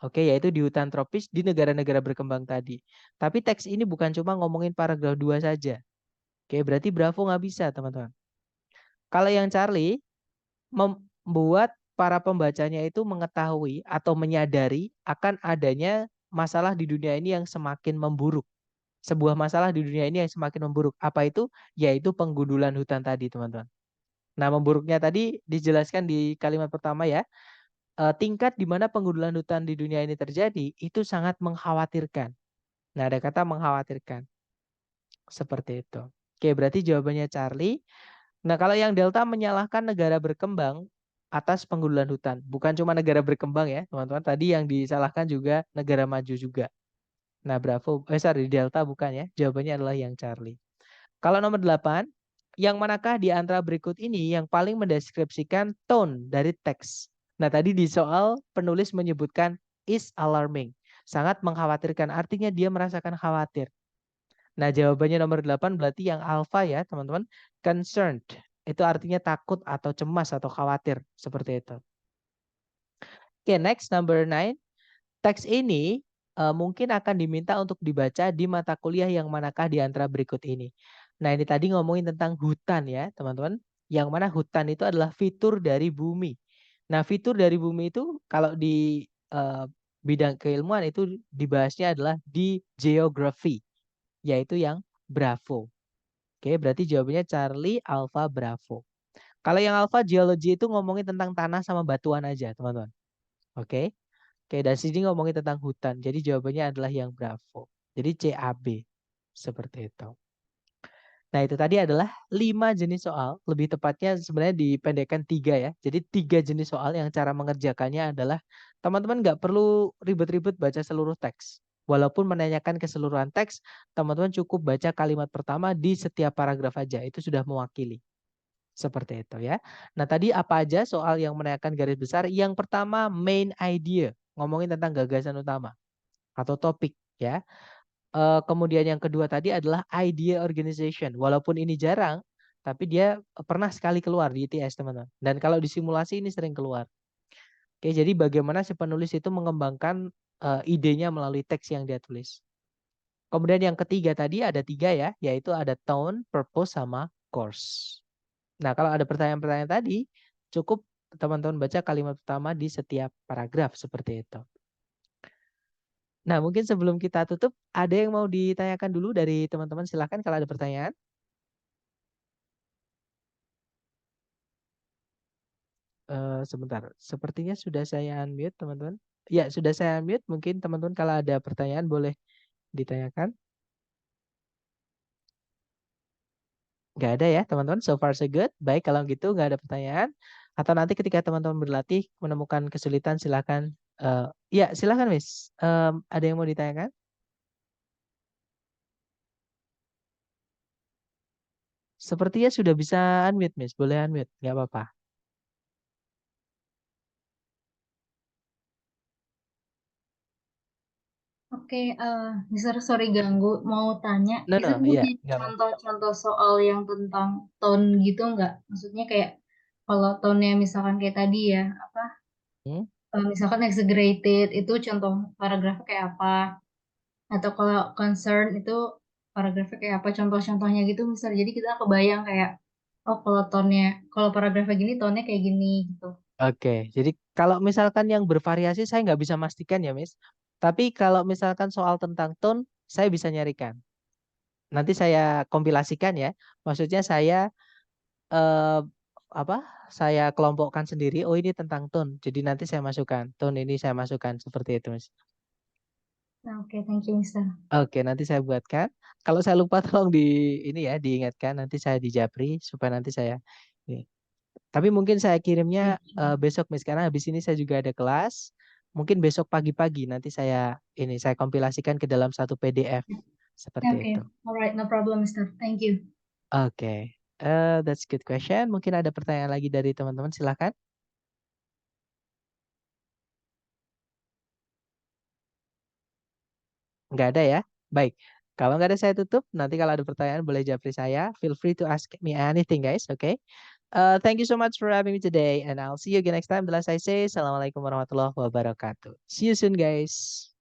Oke, yaitu di hutan tropis di negara-negara berkembang tadi. Tapi teks ini bukan cuma ngomongin paragraf 2 saja. Oke, berarti Bravo nggak bisa, teman-teman. Kalau yang Charlie, membuat para pembacanya itu mengetahui atau menyadari akan adanya masalah di dunia ini yang semakin memburuk. Sebuah masalah di dunia ini yang semakin memburuk. Apa itu? Yaitu penggundulan hutan tadi, teman-teman. Nah, memburuknya tadi dijelaskan di kalimat pertama ya. Tingkat di mana penggundulan hutan di dunia ini terjadi itu sangat mengkhawatirkan. Nah, ada kata mengkhawatirkan. Seperti itu. Oke, berarti jawabannya Charlie. Nah, kalau yang Delta menyalahkan negara berkembang atas penggundulan hutan. Bukan cuma negara berkembang ya, teman-teman. Tadi yang disalahkan juga negara maju juga. Nah, Bravo, Delta bukan ya. Jawabannya adalah yang Charlie. Kalau nomor 8, yang manakah di antara berikut ini yang paling mendeskripsikan tone dari teks? Nah, tadi di soal penulis menyebutkan is alarming. Sangat mengkhawatirkan, artinya dia merasakan khawatir. Nah, jawabannya nomor 8 berarti yang alpha ya, teman-teman. Concerned. Itu artinya takut atau cemas atau khawatir. Seperti itu. Oke, next number 9. Teks ini mungkin akan diminta untuk dibaca di mata kuliah yang manakah di antara berikut ini. Nah, ini tadi ngomongin tentang hutan ya, teman-teman. Yang mana hutan itu adalah fitur dari bumi. Nah, fitur dari bumi itu kalau di bidang keilmuan itu dibahasnya adalah di geografi, yaitu yang Bravo. Oke, berarti jawabannya Charlie Alpha Bravo. Kalau yang Alpha geology itu ngomongin tentang tanah sama batuan aja, teman-teman. Oke. Oke, dan sini ngomongin tentang hutan. Jadi jawabannya adalah yang Bravo. Jadi CAB. Seperti itu. Nah, itu tadi adalah 5 jenis soal. Lebih tepatnya sebenarnya dipendekkan 3 ya. Jadi 3 jenis soal yang cara mengerjakannya adalah teman-teman nggak perlu ribet-ribet baca seluruh teks. Walaupun menanyakan keseluruhan teks, teman-teman cukup baca kalimat pertama di setiap paragraf aja. Itu sudah mewakili. Seperti itu ya. Nah, tadi apa aja soal yang menanyakan garis besar? Yang pertama main idea, ngomongin tentang gagasan utama atau topik ya. Kemudian yang kedua tadi adalah idea organization. Walaupun ini jarang, tapi dia pernah sekali keluar di ITS, teman-teman. Dan kalau di simulasi ini sering keluar. Oke, jadi bagaimana si penulis itu mengembangkan idenya melalui teks yang dia tulis. Kemudian yang ketiga tadi ada 3 ya, yaitu ada tone, purpose, sama course. Nah, kalau ada pertanyaan-pertanyaan tadi, cukup teman-teman baca kalimat pertama di setiap paragraf seperti itu. Nah, mungkin sebelum kita tutup, ada yang mau ditanyakan dulu dari teman-teman? Silahkan kalau ada pertanyaan. Sebentar. Sepertinya sudah saya unmute, teman-teman. Ya, sudah saya unmute. Mungkin teman-teman kalau ada pertanyaan boleh ditanyakan. Nggak ada ya, teman-teman. So far so good. Baik, kalau gitu nggak ada pertanyaan. Atau nanti ketika teman-teman berlatih menemukan kesulitan, silakan. Ya, silakan, Miss. Ada yang mau ditanyakan? Sepertinya sudah bisa unmute, Miss. Boleh unmute, nggak apa-apa. Oke, Mister, sorry ganggu. Mau tanya, No, no, Mister iya, punya nggak apa-apa. contoh-contoh soal yang tentang tone gitu nggak? Maksudnya kayak kalau tone-nya misalkan kayak tadi ya, apa? Hmm? Misalkan exaggerated itu contoh paragrafnya kayak apa? Atau kalau concern itu paragrafnya kayak apa? Contoh-contohnya gitu, Mister. Jadi kita kebayang kayak, oh kalau tone-nya, kalau paragrafnya gini, tone-nya kayak gini gitu. Oke, jadi kalau misalkan yang bervariasi saya nggak bisa pastikan ya, Miss. Tapi kalau misalkan soal tentang tone, saya bisa nyarikan. Nanti saya kompilasikan ya. Maksudnya saya eh, apa? Saya kelompokkan sendiri. Oh ini tentang tone. Jadi nanti saya masukkan tone ini saya masukkan seperti itu, Miss. Nah, oke, thank you, Mister. Oke, nanti saya buatkan. Kalau saya lupa tolong di ini ya diingatkan. Nanti saya di Japri supaya nanti saya. Ini. Tapi mungkin saya kirimnya Thank you. besok, Miss, karena habis ini saya juga ada kelas. Mungkin besok pagi-pagi nanti saya kompilasikan ke dalam satu PDF seperti Oke, itu. alright, no problem, Mister. Thank you. Oke, that's good question. Mungkin ada pertanyaan lagi dari teman-teman, silakan. Nggak ada ya? Baik. Kalau nggak ada saya tutup. Nanti kalau ada pertanyaan boleh japri saya. Feel free to ask me anything, guys. Okay. Thank you so much for having me today, and I'll see you again next time. The last I say, Assalamualaikum warahmatullahi wabarakatuh. See you soon, guys.